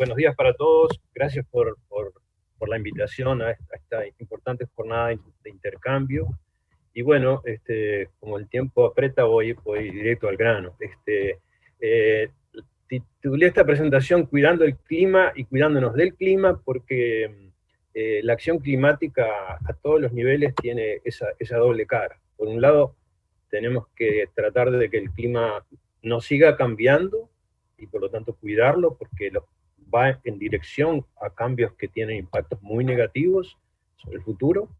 buenos días para todos. Gracias por la invitación a esta importante jornada de intercambio. Y bueno, como el tiempo aprieta, voy directo al grano. Eh, Titulé esta presentación Cuidando el clima y cuidándonos del clima, porque la acción climática a todos los niveles tiene esa doble cara. Por un lado, tenemos que tratar de que el clima no siga cambiando y por lo tanto cuidarlo, porque va en dirección a cambios que tienen impactos muy negativos sobre el futuro.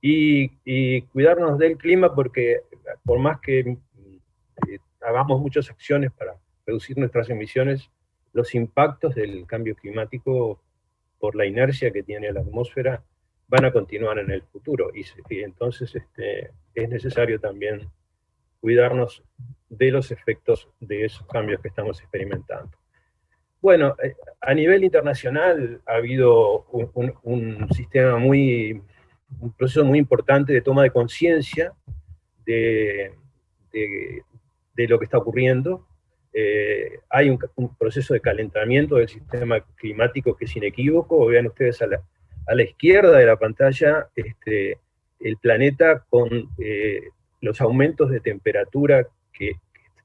Y cuidarnos del clima, porque por más que hagamos muchas acciones para reducir nuestras emisiones, los impactos del cambio climático, por la inercia que tiene la atmósfera, van a continuar en el futuro. Y entonces es necesario también cuidarnos de los efectos de esos cambios que estamos experimentando. Bueno, a nivel internacional ha habido un proceso muy importante de toma de conciencia de, de lo que está ocurriendo. Hay un proceso de calentamiento del sistema climático que es inequívoco. Vean ustedes a la izquierda de la pantalla el planeta con los aumentos de temperatura que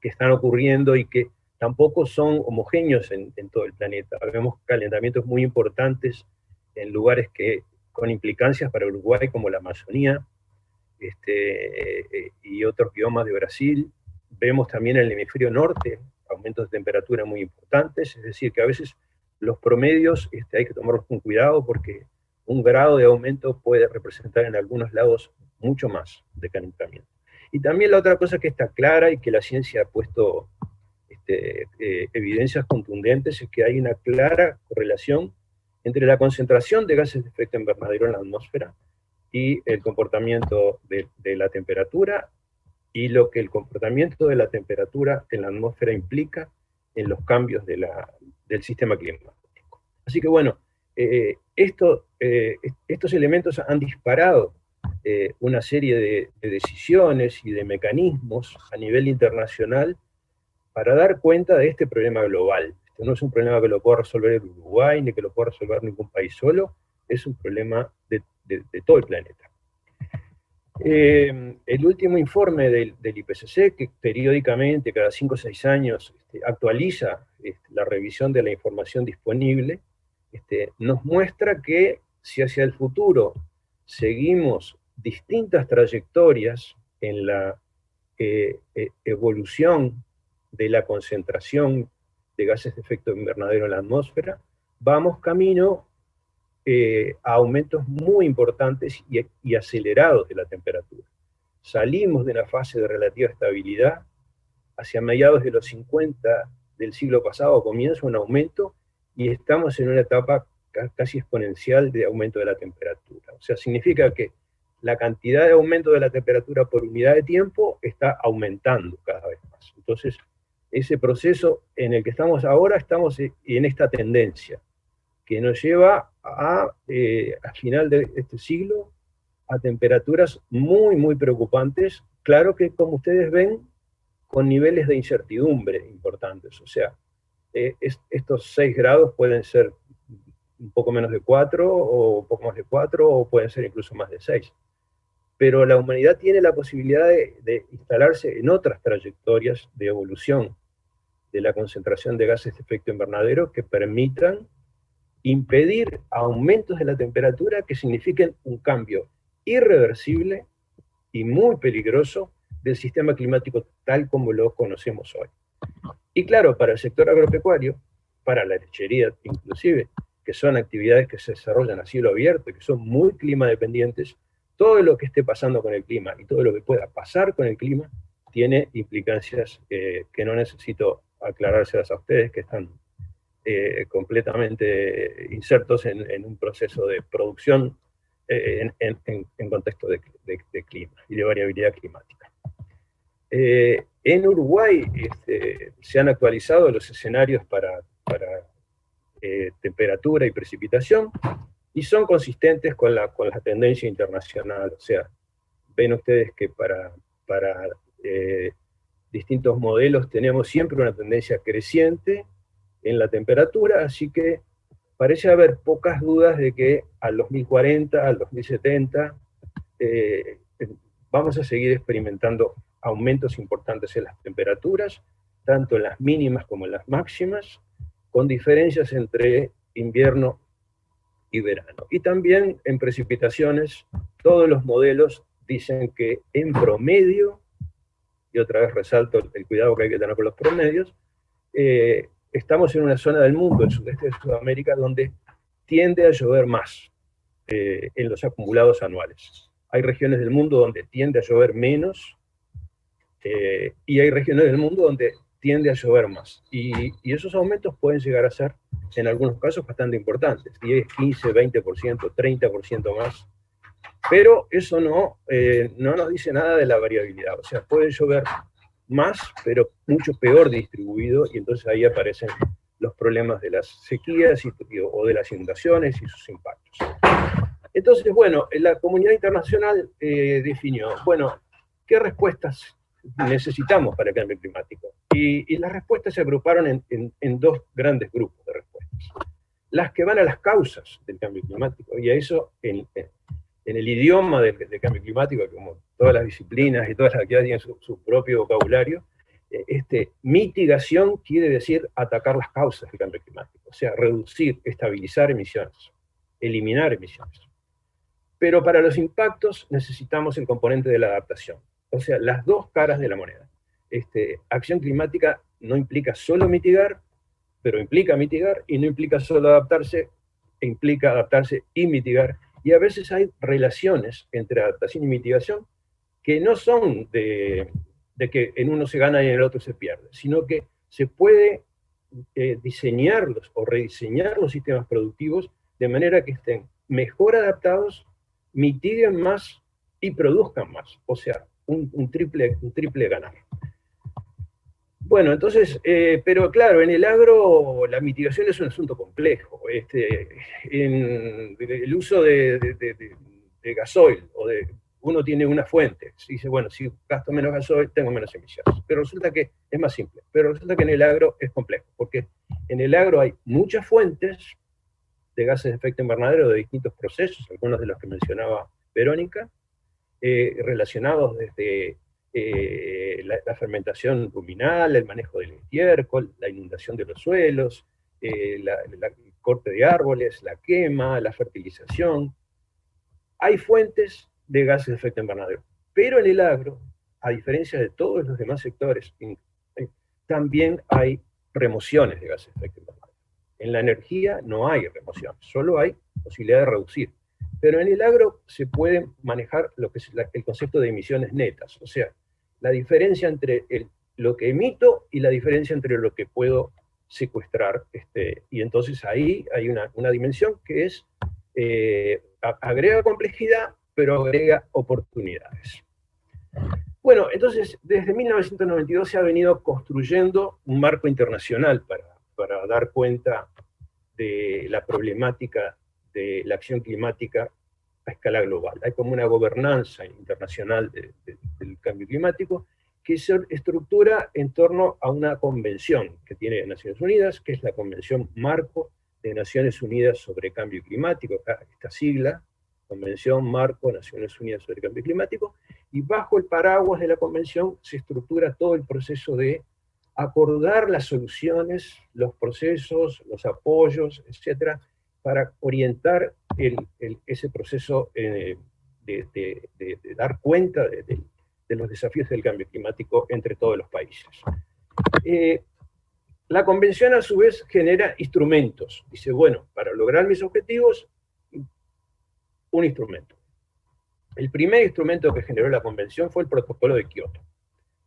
están ocurriendo y que tampoco son homogéneos en todo el planeta. Vemos calentamientos muy importantes en lugares con implicancias para Uruguay, como la Amazonía, y otros biomas de Brasil. Vemos también en el hemisferio norte aumentos de temperatura muy importantes, es decir, que a veces los promedios hay que tomarlos con cuidado, porque un grado de aumento puede representar en algunos lados mucho más de calentamiento. Y también la otra cosa que está clara y que la ciencia ha puesto evidencias contundentes es que hay una clara correlación entre la concentración de gases de efecto invernadero en la atmósfera y el comportamiento de la temperatura, y lo que el comportamiento de la temperatura en la atmósfera implica en los cambios del sistema climático. Así que bueno, estos elementos han disparado una serie de decisiones y de mecanismos a nivel internacional para dar cuenta de este problema global. Este no es un problema que lo pueda resolver el Uruguay, ni que lo pueda resolver ningún país solo, es un problema de todo el planeta. El último informe del IPCC, que periódicamente, cada 5 o 6 años, actualiza la revisión de la información disponible, nos muestra que si hacia el futuro seguimos distintas trayectorias en la evolución de la concentración de gases de efecto invernadero en la atmósfera, vamos camino a aumentos muy importantes y acelerados de la temperatura. Salimos de una fase de relativa estabilidad, hacia mediados de los 50 del siglo pasado comienza un aumento, y estamos en una etapa casi exponencial de aumento de la temperatura. O sea, significa que la cantidad de aumento de la temperatura por unidad de tiempo está aumentando cada vez más. Entonces, ese proceso en el que estamos ahora, estamos en esta tendencia, que nos lleva a final de este siglo a temperaturas muy, muy preocupantes. Claro que, como ustedes ven, con niveles de incertidumbre importantes. O sea, estos 6 grados pueden ser un poco menos de 4, o un poco más de 4, o pueden ser incluso más de 6. Pero la humanidad tiene la posibilidad de instalarse en otras trayectorias de evolución de la concentración de gases de efecto invernadero que permitan impedir aumentos de la temperatura que signifiquen un cambio irreversible y muy peligroso del sistema climático tal como lo conocemos hoy. Y claro, para el sector agropecuario, para la lechería inclusive, que son actividades que se desarrollan a cielo abierto y que son muy clima dependientes, todo lo que esté pasando con el clima y todo lo que pueda pasar con el clima tiene implicancias que no necesito aclarárselas a ustedes, que están completamente insertos en un proceso de producción en contexto de clima y de variabilidad climática. En Uruguay se han actualizado los escenarios para temperatura y precipitación, y son consistentes con la tendencia internacional. O sea, ven ustedes que para distintos modelos tenemos siempre una tendencia creciente en la temperatura, así que parece haber pocas dudas de que al 2040, al 2070, vamos a seguir experimentando aumentos importantes en las temperaturas, tanto en las mínimas como en las máximas, con diferencias entre invierno y verano. Y también en precipitaciones, todos los modelos dicen que en promedio, y otra vez resalto el cuidado que hay que tener con los promedios, estamos en una zona del mundo, el sudeste de Sudamérica, donde tiende a llover más en los acumulados anuales. Hay regiones del mundo donde tiende a llover menos, y hay regiones del mundo donde tiende a llover más. Y esos aumentos pueden llegar a ser, en algunos casos, bastante importantes, 10, 15, 20%, 30% más. Pero eso no nos dice nada de la variabilidad. O sea, puede llover más, pero mucho peor distribuido, y entonces ahí aparecen los problemas de las sequías o de las inundaciones y sus impactos. Entonces, bueno, la comunidad internacional definió, bueno, ¿qué respuestas necesitamos para el cambio climático? Y las respuestas se agruparon en dos grandes grupos de respuestas. Las que van a las causas del cambio climático, y a eso en el idioma del cambio climático, como todas las disciplinas y todas las actividades tienen su propio vocabulario, mitigación quiere decir atacar las causas del cambio climático, o sea, reducir, estabilizar emisiones, eliminar emisiones. Pero para los impactos necesitamos el componente de la adaptación, o sea, las dos caras de la moneda. Acción climática no implica solo mitigar, pero implica mitigar, y no implica solo adaptarse, implica adaptarse y mitigar, y a veces hay relaciones entre adaptación y mitigación que no son de que en uno se gana y en el otro se pierde, sino que se puede diseñarlos o rediseñar los sistemas productivos de manera que estén mejor adaptados, mitiguen más y produzcan más. O sea, un triple ganar. Bueno, entonces, pero claro, en el agro la mitigación es un asunto complejo. El uso de gasoil, uno tiene una fuente, dice, bueno, si gasto menos gasoil, tengo menos emisiones. Pero resulta que es más simple. Pero resulta que en el agro es complejo, porque en el agro hay muchas fuentes de gases de efecto invernadero de distintos procesos, algunos de los que mencionaba Verónica, relacionados desde la fermentación ruminal, el manejo del estiércol, la inundación de los suelos, el corte de árboles, la quema, la fertilización. Hay fuentes de gases de efecto invernadero, pero en el agro, a diferencia de todos los demás sectores, también hay remociones de gases de efecto invernadero. En la energía no hay remoción, solo hay posibilidad de reducir. Pero en el agro se puede manejar lo que es el concepto de emisiones netas, o sea, la diferencia entre lo que emito y la diferencia entre lo que puedo secuestrar. Y entonces ahí hay una dimensión que es, agrega complejidad, pero agrega oportunidades. Bueno, entonces desde 1992 se ha venido construyendo un marco internacional para dar cuenta de la problemática de la acción climática a escala global. Hay como una gobernanza internacional del cambio climático que se estructura en torno a una convención que tiene Naciones Unidas, que es la Convención Marco de Naciones Unidas sobre Cambio Climático, esta sigla, Convención Marco Naciones Unidas sobre Cambio Climático, y bajo el paraguas de la convención se estructura todo el proceso de acordar las soluciones, los procesos, los apoyos, etcétera, para orientar ese proceso de dar cuenta de los desafíos del cambio climático entre todos los países. La convención a su vez genera instrumentos. Dice, bueno, para lograr mis objetivos, un instrumento. El primer instrumento que generó la convención fue el Protocolo de Kioto.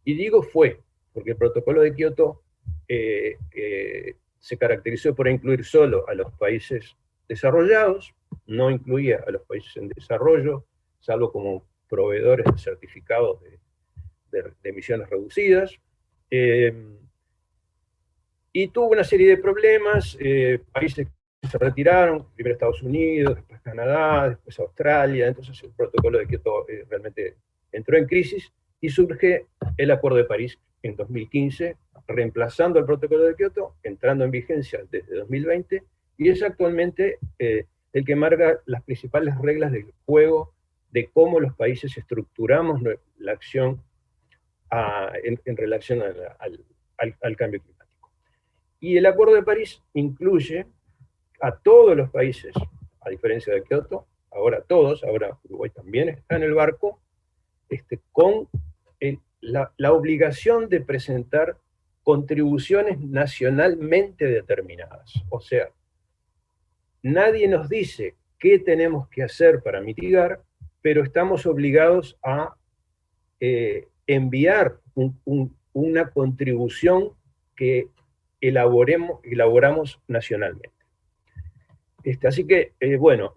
Y digo fue, porque el Protocolo de Kioto se caracterizó por incluir solo a los países desarrollados, no incluía a los países en desarrollo, salvo como proveedores de certificados de emisiones reducidas, y tuvo una serie de problemas, países que se retiraron, primero Estados Unidos, después Canadá, después Australia. Entonces el Protocolo de Kioto realmente entró en crisis, y surge el Acuerdo de París, en 2015, reemplazando el protocolo de Kioto, entrando en vigencia desde 2020, y es actualmente el que marca las principales reglas del juego de cómo los países estructuramos la acción en relación al cambio climático. Y el Acuerdo de París incluye a todos los países, a diferencia de Kioto, ahora Uruguay también está en el barco, con la obligación de presentar contribuciones nacionalmente determinadas. O sea, nadie nos dice qué tenemos que hacer para mitigar, pero estamos obligados a enviar una contribución que elaboramos nacionalmente. Así que, bueno,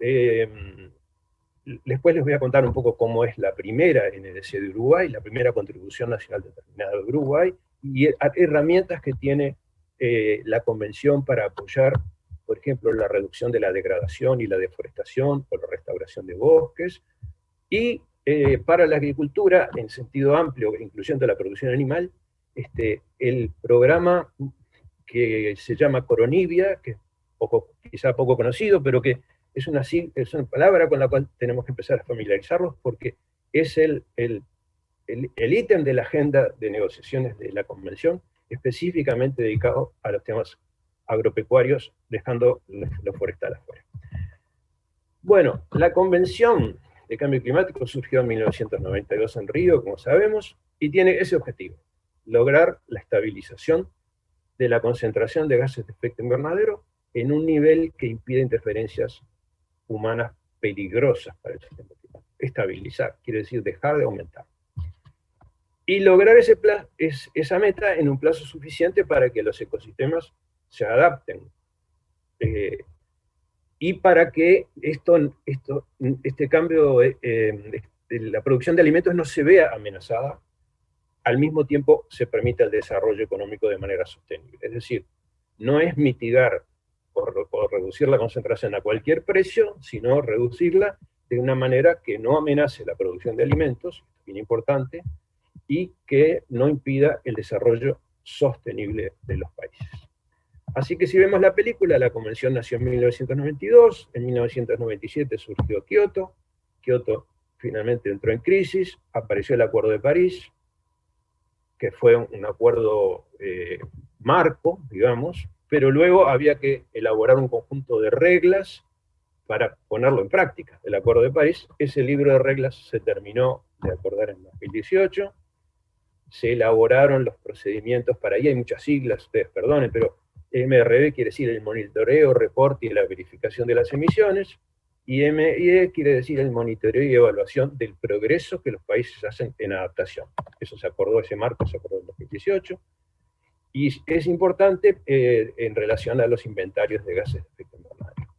después les voy a contar un poco cómo es la primera NDC de Uruguay, la primera contribución nacional determinada de Uruguay, y herramientas que tiene la Convención para apoyar, por ejemplo, la reducción de la degradación y la deforestación, o la restauración de bosques, y para la agricultura, en sentido amplio, incluyendo la producción animal, el programa que se llama Coronivia, que es quizá poco conocido, pero que es una palabra con la cual tenemos que empezar a familiarizarnos, porque es el ítem de la agenda de negociaciones de la Convención, específicamente dedicado a los temas agropecuarios, dejando lo forestal afuera. Bueno, la Convención de Cambio Climático surgió en 1992 en Río, como sabemos, y tiene ese objetivo: lograr la estabilización de la concentración de gases de efecto invernadero en un nivel que impida interferencias humanas peligrosas para el sistema climático. Estabilizar, quiere decir dejar de aumentar. Y lograr esa meta en un plazo suficiente para que los ecosistemas se adapten. Y para que este cambio de la producción de alimentos no se vea amenazada, al mismo tiempo se permita el desarrollo económico de manera sostenible. Es decir, no es mitigar o reducir la concentración a cualquier precio, sino reducirla de una manera que no amenace la producción de alimentos, bien importante, y que no impida el desarrollo sostenible de los países. Así que si vemos la película, la Convención nació en 1992, en 1997 surgió Kioto, Kioto finalmente entró en crisis, apareció el Acuerdo de París, que fue un acuerdo marco, digamos, pero luego había que elaborar un conjunto de reglas para ponerlo en práctica. El Acuerdo de París, ese libro de reglas se terminó de acordar en 2018, se elaboraron los procedimientos para ahí, hay muchas siglas, ustedes perdonen, pero MRV quiere decir el monitoreo, reporte y la verificación de las emisiones, y MIE quiere decir el monitoreo y evaluación del progreso que los países hacen en adaptación. Eso se acordó, ese marco se acordó en 2018, y es importante en relación a los inventarios de gases de efecto invernadero.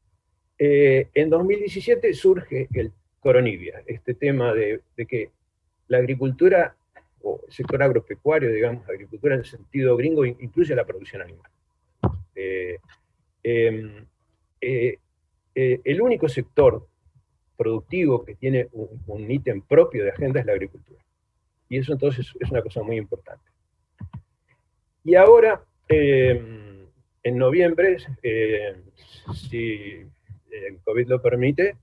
En 2017 surge el Coronivia, este tema de que la agricultura, o el sector agropecuario, digamos, agricultura en el sentido gringo, incluye la producción animal. El único sector productivo que tiene un ítem propio de agenda es la agricultura. Y eso entonces es una cosa muy importante. Y ahora, en noviembre, si el COVID lo permite,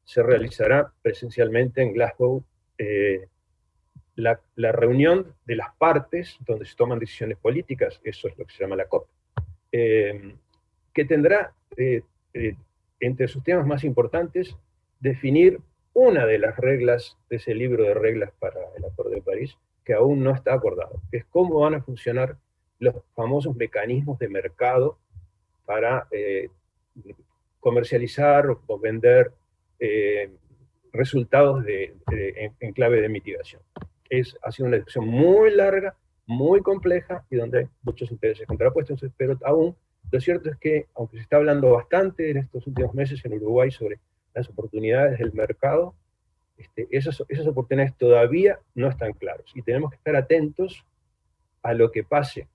se realizará presencialmente en Glasgow la reunión de las partes donde se toman decisiones políticas, eso es lo que se llama la COP, que tendrá entre sus temas más importantes definir una de las reglas de ese libro de reglas para el Acuerdo de París, que aún no está acordado, que es cómo van a funcionar los famosos mecanismos de mercado para comercializar o vender resultados en clave de mitigación. Ha sido una discusión muy larga, muy compleja, y donde hay muchos intereses contrapuestos, pero aún lo cierto es que, aunque se está hablando bastante en estos últimos meses en Uruguay sobre las oportunidades del mercado, esas oportunidades todavía no están claras, y tenemos que estar atentos a lo que pase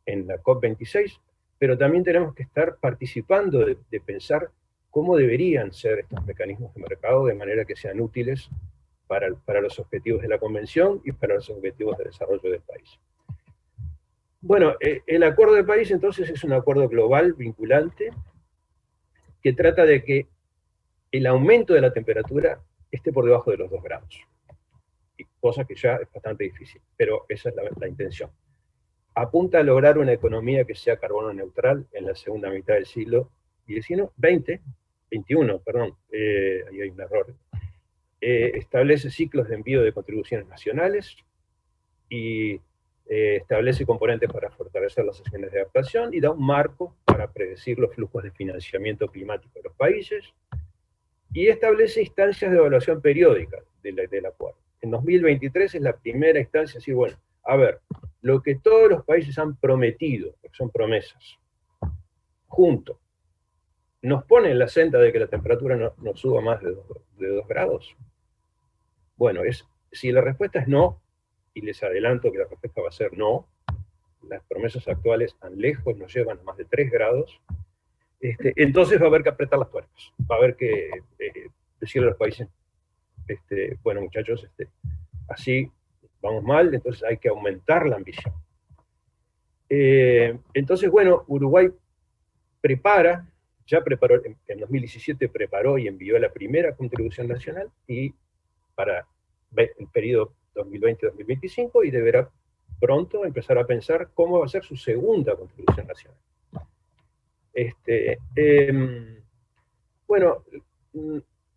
en la COP26, pero también tenemos que estar participando de pensar cómo deberían ser estos mecanismos de mercado de manera que sean útiles para los objetivos de la Convención y para los objetivos de desarrollo del país. Bueno, el Acuerdo de París entonces es un acuerdo global vinculante que trata de que el aumento de la temperatura esté por debajo de los 2 grados. Cosa que ya es bastante difícil, pero esa es la intención. Apunta a lograr una economía que sea carbono neutral en la segunda mitad del siglo XIX, perdón, ahí hay un error. Establece ciclos de envío de contribuciones nacionales y establece componentes para fortalecer las acciones de adaptación y da un marco para predecir los flujos de financiamiento climático de los países y establece instancias de evaluación periódica del acuerdo. En 2023 es la primera instancia, así bueno, a ver, lo que todos los países han prometido, que son promesas, juntos, ¿nos pone en la senda de que la temperatura no suba más de 2 grados? Bueno, si la respuesta es no, y les adelanto que la respuesta va a ser no, las promesas actuales tan lejos nos llevan a más de 3 grados, entonces va a haber que apretar las tuercas, va a haber que decirle a los países, bueno muchachos, así vamos mal, entonces hay que aumentar la ambición. Entonces, bueno, Uruguay ya preparó, en 2017 preparó y envió la primera contribución nacional y para el periodo 2020-2025 y deberá pronto empezar a pensar cómo va a ser su segunda contribución nacional. Bueno,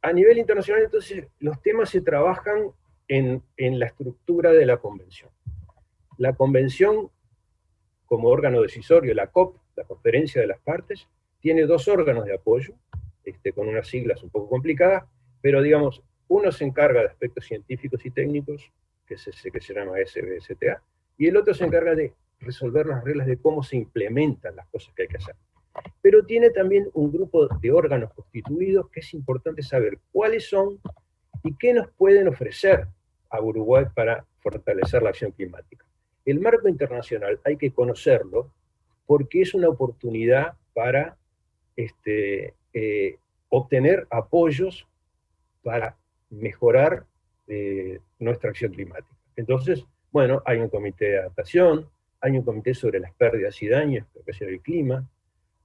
a nivel internacional entonces los temas se trabajan en la estructura de la convención. La convención, como órgano decisorio, la COP, la Conferencia de las Partes, tiene 2 órganos de apoyo, con unas siglas un poco complicadas, pero digamos, uno se encarga de aspectos científicos y técnicos, que se llama SBSTA, y el otro se encarga de resolver las reglas de cómo se implementan las cosas que hay que hacer. Pero tiene también un grupo de órganos constituidos que es importante saber cuáles son y qué nos pueden ofrecer a Uruguay para fortalecer la acción climática. El marco internacional hay que conocerlo porque es una oportunidad para obtener apoyos para mejorar nuestra acción climática. Entonces, bueno, hay un comité de adaptación, hay un comité sobre las pérdidas y daños que ocasiona el clima,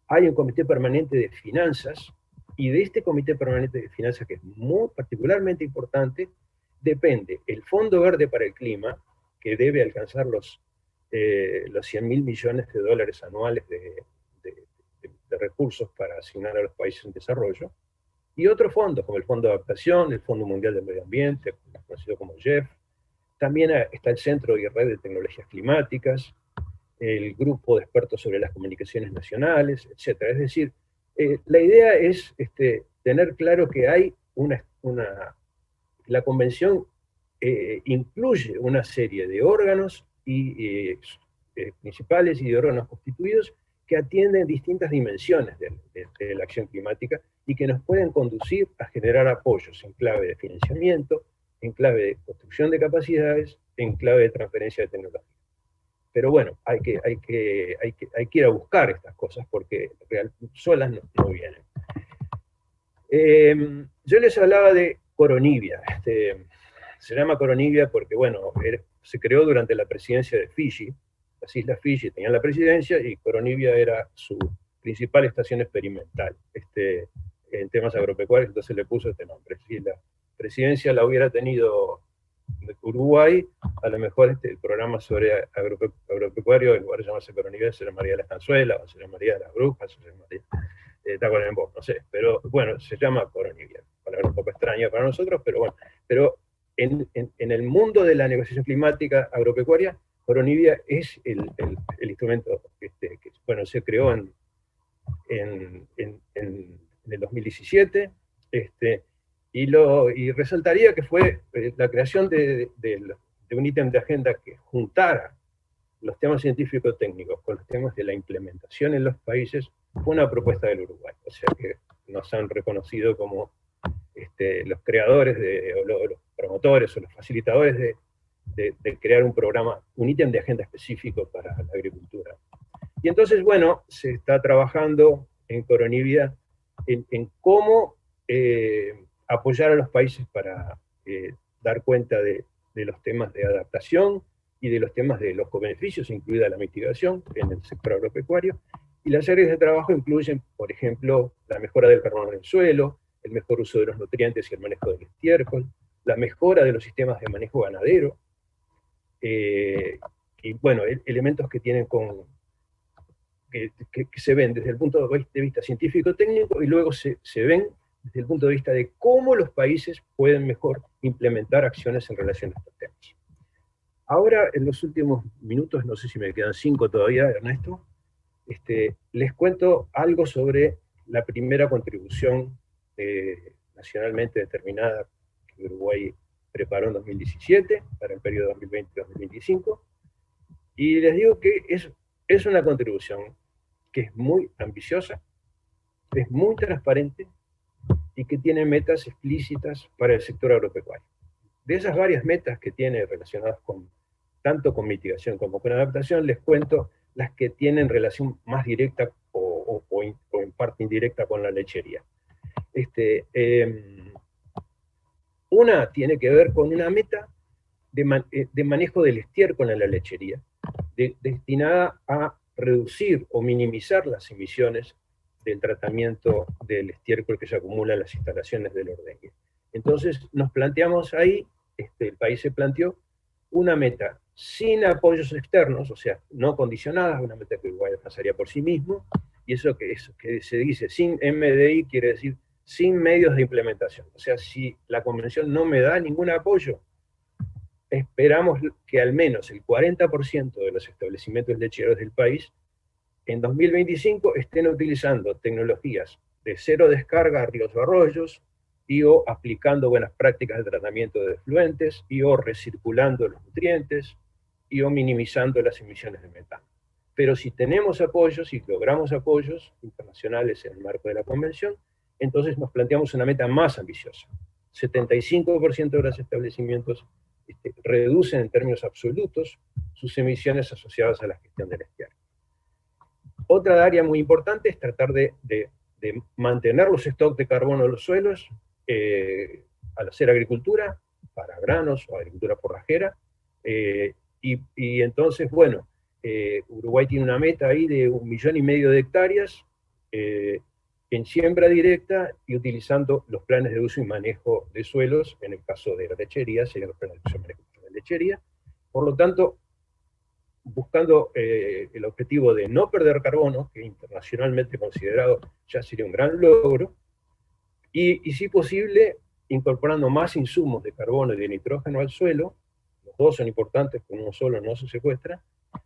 hay un comité permanente de finanzas, y de este comité permanente de finanzas, que es muy particularmente importante, depende el Fondo Verde para el Clima, que debe alcanzar los 100.000 millones de dólares anuales de recursos para asignar a los países en desarrollo, y otros fondos, como el Fondo de Adaptación, el Fondo Mundial del Medio Ambiente, conocido como JEF. También está el Centro y Red de Tecnologías Climáticas, el Grupo de Expertos sobre las Comunicaciones Nacionales, etc. Es decir, la idea es tener claro que hay la Convención incluye una serie de órganos principales y de órganos constituidos que atienden distintas dimensiones de la acción climática y que nos pueden conducir a generar apoyos en clave de financiamiento, en clave de construcción de capacidades, en clave de transferencia de tecnología. Pero bueno, hay que ir a buscar estas cosas porque solas no vienen. Yo les hablaba de Coronivia. Se llama Coronivia porque, bueno, se creó durante la presidencia de Fiji. Las Islas Fiji tenían la presidencia y Coronivia era su principal estación experimental en temas agropecuarios, entonces le puso este nombre. Si la presidencia la hubiera tenido Uruguay, a lo mejor el programa sobre agropecuario, en lugar de llamarse Coronivia, se llamaría La Estanzuela, o se llamaría Las Brujas, o se llamaría Tacuarembó, no sé, pero bueno, se llama Coronivia, palabra un poco extraña para nosotros, pero bueno, pero en el mundo de la negociación climática agropecuaria, Coronivia es el instrumento que bueno, se creó en el 2017, y resaltaría que fue la creación de un ítem de agenda que juntara los temas científico-técnicos con los temas de la implementación en los países, fue una propuesta del Uruguay. O sea que nos han reconocido como los creadores, o los promotores o los facilitadores de crear un programa, un ítem de agenda específico para la agricultura. Y entonces, bueno, se está trabajando en Coronivia en cómo apoyar a los países para dar cuenta de los temas de adaptación y de los temas de los cobeneficios, incluida la mitigación en el sector agropecuario. Y las áreas de trabajo incluyen, por ejemplo, la mejora del carbono en el suelo, el mejor uso de los nutrientes y el manejo del estiércol, la mejora de los sistemas de manejo ganadero, y bueno, elementos que tienen que se ven desde el punto de vista científico-técnico y luego se ven desde el punto de vista de cómo los países pueden mejor implementar acciones en relación a estos temas. Ahora, en los últimos minutos, no sé si me quedan 5 todavía, Ernesto, les cuento algo sobre la primera contribución nacionalmente determinada que Uruguay preparó en 2017 para el periodo 2020-2025, y les digo que es una contribución que es muy ambiciosa, es muy transparente y que tiene metas explícitas para el sector agropecuario. De esas varias metas que tiene relacionadas tanto con mitigación como con adaptación, les cuento las que tienen relación más directa o en parte indirecta con la lechería. Una tiene que ver con una meta de manejo del estiércol en la lechería, destinada a reducir o minimizar las emisiones del tratamiento del estiércol que se acumula en las instalaciones del ordeñe. Entonces nos planteamos ahí, el país se planteó una meta sin apoyos externos, o sea, no condicionadas, una meta que Uruguay pasaría por sí mismo, y eso que se dice sin MDI quiere decir sin medios de implementación. O sea, si la convención no me da ningún apoyo, esperamos que al menos el 40% de los establecimientos lecheros del país en 2025 estén utilizando tecnologías de cero descarga a ríos o arroyos, y o aplicando buenas prácticas de tratamiento de efluentes, y o recirculando los nutrientes, y o minimizando las emisiones de metano. Pero si tenemos apoyos y logramos apoyos internacionales en el marco de la convención, entonces nos planteamos una meta más ambiciosa. 75% de los establecimientos reducen en términos absolutos sus emisiones asociadas a la gestión del estiércol. Otra área muy importante es tratar de mantener los stocks de carbono de los suelos al hacer agricultura para granos o agricultura forrajera, y entonces, bueno, Uruguay tiene una meta ahí de 1,5 millones de hectáreas en siembra directa y utilizando los planes de uso y manejo de suelos. En el caso de la lechería serían los planes de uso y manejo de la lechería. Por lo tanto, buscando el objetivo de no perder carbono, que internacionalmente considerado ya sería un gran logro, y si posible, incorporando más insumos de carbono y de nitrógeno al suelo. Los dos son importantes, con uno solo no se secuestra,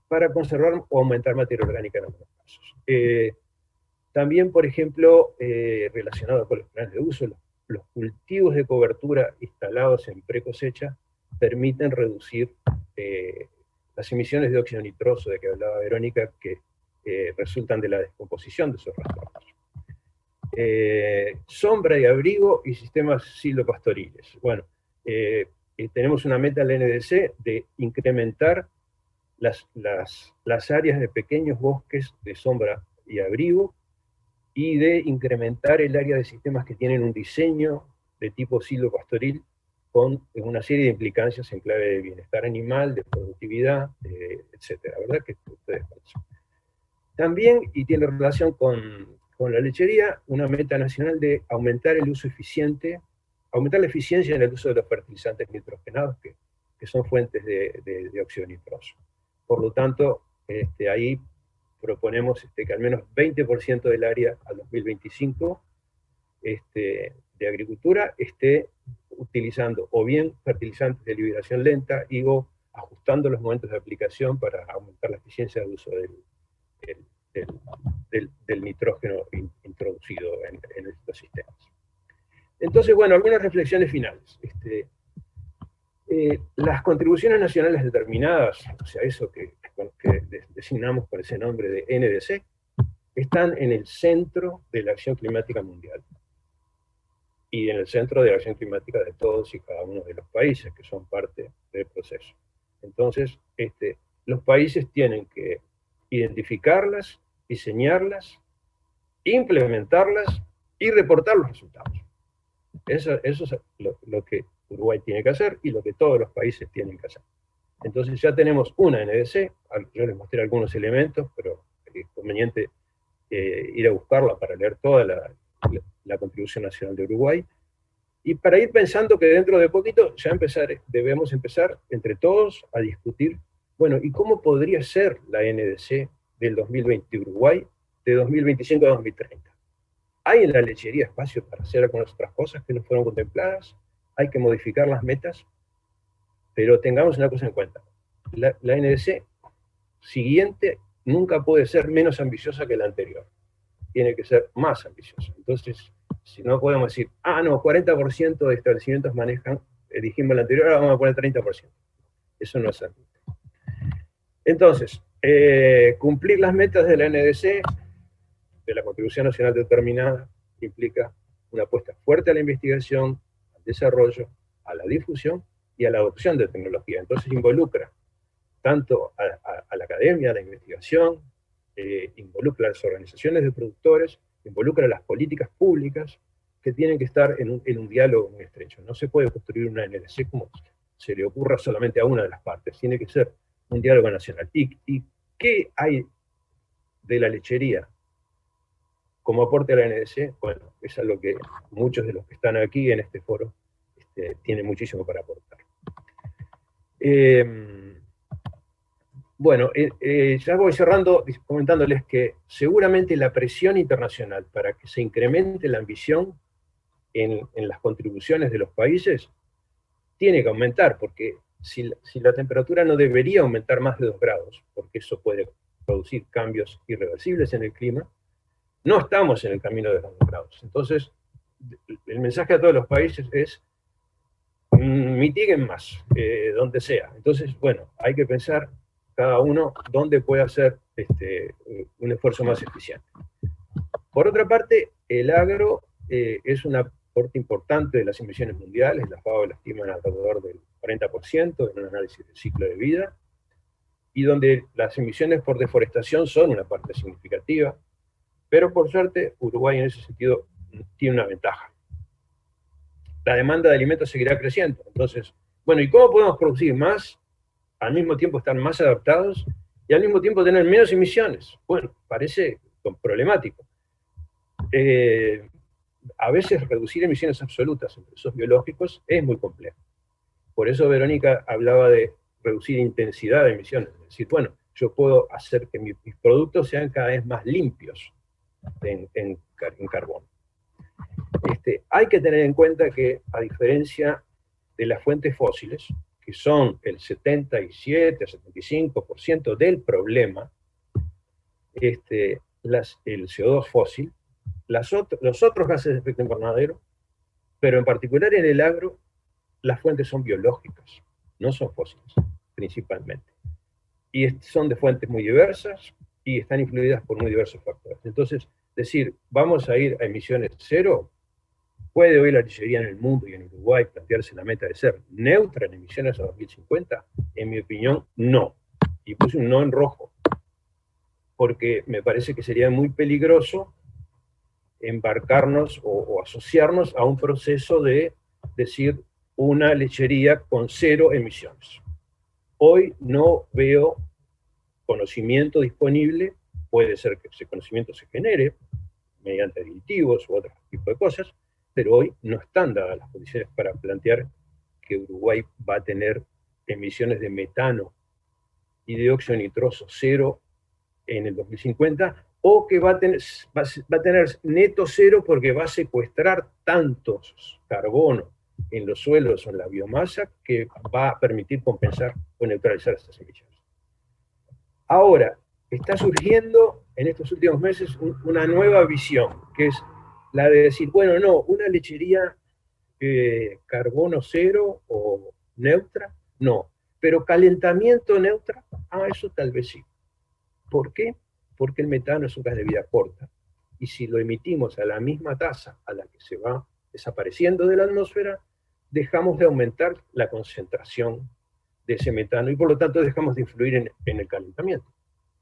para conservar o aumentar materia orgánica en algunos casos. También, por ejemplo, relacionado con los planes de uso, los cultivos de cobertura instalados en pre-cosecha permiten reducir las emisiones de óxido nitroso de que hablaba Verónica, que resultan de la descomposición de esos rastros. Sombra y abrigo y sistemas silvopastoriles. Bueno, tenemos una meta en la NDC de incrementar las áreas de pequeños bosques de sombra y abrigo, y de incrementar el área de sistemas que tienen un diseño de tipo silvopastoril con una serie de implicancias en clave de bienestar animal, de productividad, etcétera, ¿verdad? Que ustedes conocen. También, y tiene relación con la lechería, una meta nacional de aumentar el uso eficiente, aumentar la eficiencia en el uso de los fertilizantes nitrogenados, que son fuentes de óxido nitroso. Por lo tanto, ahí proponemos que al menos 20% del área al 2025 de agricultura esté utilizando o bien fertilizantes de liberación lenta y o ajustando los momentos de aplicación para aumentar la eficiencia de uso del nitrógeno introducido en estos sistemas. Entonces, bueno, algunas reflexiones finales. Las contribuciones nacionales determinadas, o sea, eso que designamos con ese nombre de NDC, están en el centro de la acción climática mundial y en el centro de la acción climática de todos y cada uno de los países que son parte del proceso. Entonces, los países tienen que identificarlas, diseñarlas, implementarlas y reportar los resultados. Eso es lo que Uruguay tiene que hacer y lo que todos los países tienen que hacer. Entonces ya tenemos una NDC, yo les mostré algunos elementos, pero es conveniente ir a buscarla para leer toda la Contribución Nacional de Uruguay, y para ir pensando que dentro de poquito ya debemos empezar entre todos a discutir, bueno, ¿y cómo podría ser la NDC del 2020 de Uruguay de 2025 a 2030? ¿Hay en la lechería espacio para hacer algunas otras cosas que no fueron contempladas? ¿Hay que modificar las metas? Pero tengamos una cosa en cuenta. La NDC siguiente nunca puede ser menos ambiciosa que la anterior. Tiene que ser más ambiciosa. Entonces, si no podemos decir, no, 40% de establecimientos manejan, dijimos la anterior, ahora vamos a poner 30%. Eso no es así. Entonces, cumplir las metas de la NDC, de la Contribución Nacional Determinada, implica una apuesta fuerte a la investigación, al desarrollo, a la difusión y a la adopción de tecnología. Entonces involucra tanto a la academia, a la investigación, involucra a las organizaciones de productores, involucra a las políticas públicas que tienen que estar en un diálogo muy estrecho. No se puede construir una NDC como se le ocurra solamente a una de las partes, tiene que ser un diálogo nacional. ¿Y qué hay de la lechería como aporte a la NDC? Bueno, es algo que muchos de los que están aquí en este foro tienen muchísimo para aportar. Bueno, ya voy cerrando comentándoles que seguramente la presión internacional para que se incremente la ambición en las contribuciones de los países tiene que aumentar, porque si la temperatura no debería aumentar más de 2 grados, porque eso puede producir cambios irreversibles en el clima, no estamos en el camino de los 2 grados. Entonces, el mensaje a todos los países es mitiguen más, donde sea. Entonces, bueno, hay que pensar cada uno dónde puede hacer un esfuerzo más eficiente. Por otra parte, el agro es un aporte importante de las emisiones mundiales, la FAO la estima alrededor del 40% en un análisis del ciclo de vida, y donde las emisiones por deforestación son una parte significativa, pero por suerte Uruguay en ese sentido tiene una ventaja. La demanda de alimentos seguirá creciendo. Entonces, bueno, ¿y cómo podemos producir más, al mismo tiempo estar más adaptados y al mismo tiempo tener menos emisiones? Bueno, parece problemático. A veces reducir emisiones absolutas en procesos biológicos es muy complejo. Por eso Verónica hablaba de reducir intensidad de emisiones. Es decir, bueno, yo puedo hacer que mis productos sean cada vez más limpios en carbón. Hay que tener en cuenta que, a diferencia de las fuentes fósiles, que son el 77-75% del problema, el CO2 fósil, los otros gases de efecto invernadero, pero en particular en el agro, las fuentes son biológicas, no son fósiles, principalmente. Y son de fuentes muy diversas y están influidas por muy diversos factores. Entonces, decir, vamos a ir a emisiones cero, ¿puede hoy la lechería en el mundo y en Uruguay plantearse la meta de ser neutra en emisiones a 2050? En mi opinión, no. Y puse un no en rojo, porque me parece que sería muy peligroso embarcarnos o asociarnos a un proceso de decir una lechería con 0 emisiones. Hoy no veo conocimiento disponible, puede ser que ese conocimiento se genere mediante aditivos u otro tipo de cosas, pero hoy no están dadas las condiciones para plantear que Uruguay va a tener emisiones de metano y dióxido nitroso 0 en el 2050, o que va a tener neto 0 porque va a secuestrar tantos carbono en los suelos o en la biomasa que va a permitir compensar o neutralizar estas emisiones. Ahora, está surgiendo en estos últimos meses una nueva visión, que es la de decir, bueno, no, una lechería carbono 0 o neutra, no, pero calentamiento neutra, eso tal vez sí. ¿Por qué? Porque el metano es un gas de vida corta, y si lo emitimos a la misma tasa a la que se va desapareciendo de la atmósfera, dejamos de aumentar la concentración de ese metano, y por lo tanto dejamos de influir en el calentamiento.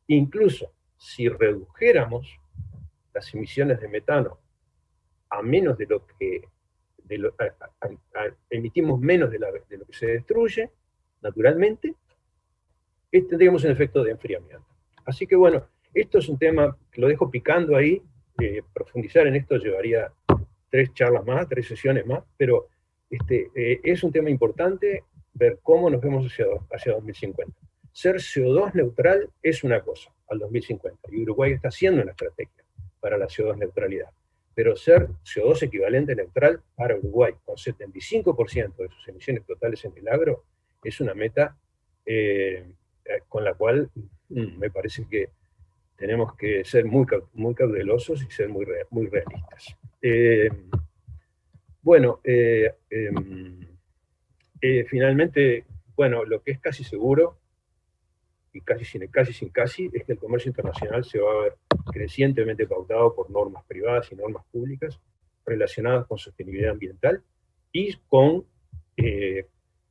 Incluso si redujéramos las emisiones de metano a menos de emitimos menos de lo que se destruye, naturalmente, tendríamos un efecto de enfriamiento. Así que bueno, esto es un tema que lo dejo picando ahí, profundizar en esto llevaría 3 charlas más, 3 sesiones más, pero es un tema importante ver cómo nos vemos hacia 2050. Ser CO2 neutral es una cosa, al 2050, y Uruguay está haciendo una estrategia para la CO2 neutralidad, pero ser CO2 equivalente neutral para Uruguay, con 75% de sus emisiones totales en el agro, es una meta con la cual me parece que tenemos que ser muy cautelosos y ser muy realistas. Bueno, finalmente, bueno, lo que es casi seguro, y casi sin casi, es que el comercio internacional se va a ver crecientemente pautado por normas privadas y normas públicas relacionadas con sostenibilidad ambiental y con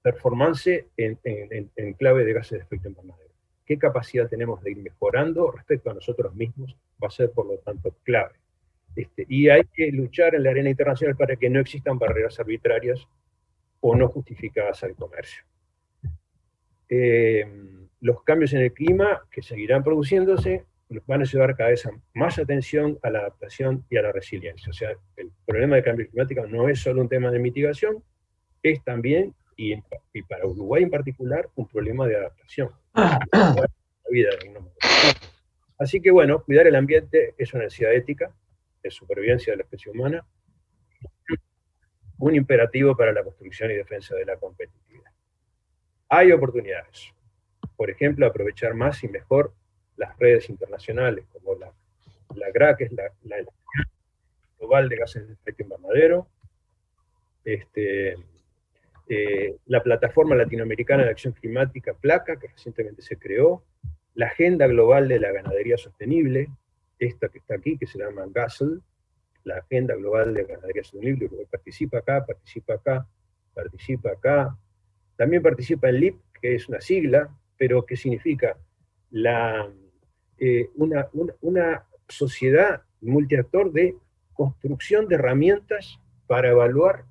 performance en clave de gases de efecto invernadero. ¿Qué capacidad tenemos de ir mejorando respecto a nosotros mismos? Va a ser, por lo tanto, clave. Y hay que luchar en la arena internacional para que no existan barreras arbitrarias o no justificadas al comercio. Los cambios en el clima que seguirán produciéndose van a llevar cada vez a más atención a la adaptación y a la resiliencia. O sea, el problema de cambio climático no es solo un tema de mitigación, es también, y para Uruguay en particular, un problema de adaptación. La vida de una manera. Así que bueno, cuidar el ambiente es una necesidad ética, es supervivencia de la especie humana, un imperativo para la construcción y defensa de la competitividad. Hay oportunidades. Por ejemplo, aprovechar más y mejor las redes internacionales, como la GRA, que es la global de gases de efecto invernadero, la Plataforma Latinoamericana de Acción Climática, PLACA, que recientemente se creó, la Agenda Global de la Ganadería Sostenible, esta que está aquí, que se llama GASL, la Agenda Global de Ganadería Sostenible. Uruguay participa acá, participa acá, participa acá. También participa en LIP, que es una sigla, pero que significa una sociedad multiactor de construcción de herramientas para evaluar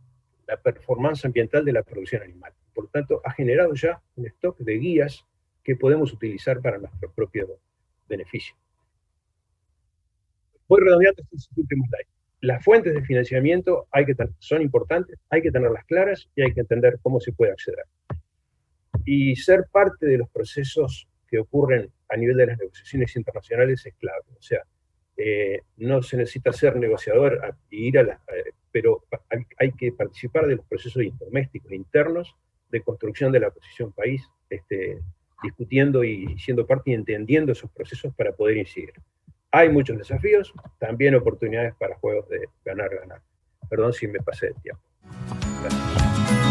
la performance ambiental de la producción animal. Por lo tanto, ha generado ya un stock de guías que podemos utilizar para nuestro propio beneficio. Voy redondeando estos últimos slides. Las fuentes de financiamiento son importantes, hay que tenerlas claras y hay que entender cómo se puede acceder. Y ser parte de los procesos que ocurren a nivel de las negociaciones internacionales es clave. O sea, no se necesita ser negociador y pero hay que participar de los procesos domésticos, internos, de construcción de la posición país, discutiendo y siendo parte y entendiendo esos procesos para poder incidir. Hay muchos desafíos, también oportunidades para juegos de ganar-ganar. Perdón si me pasé de tiempo. Gracias.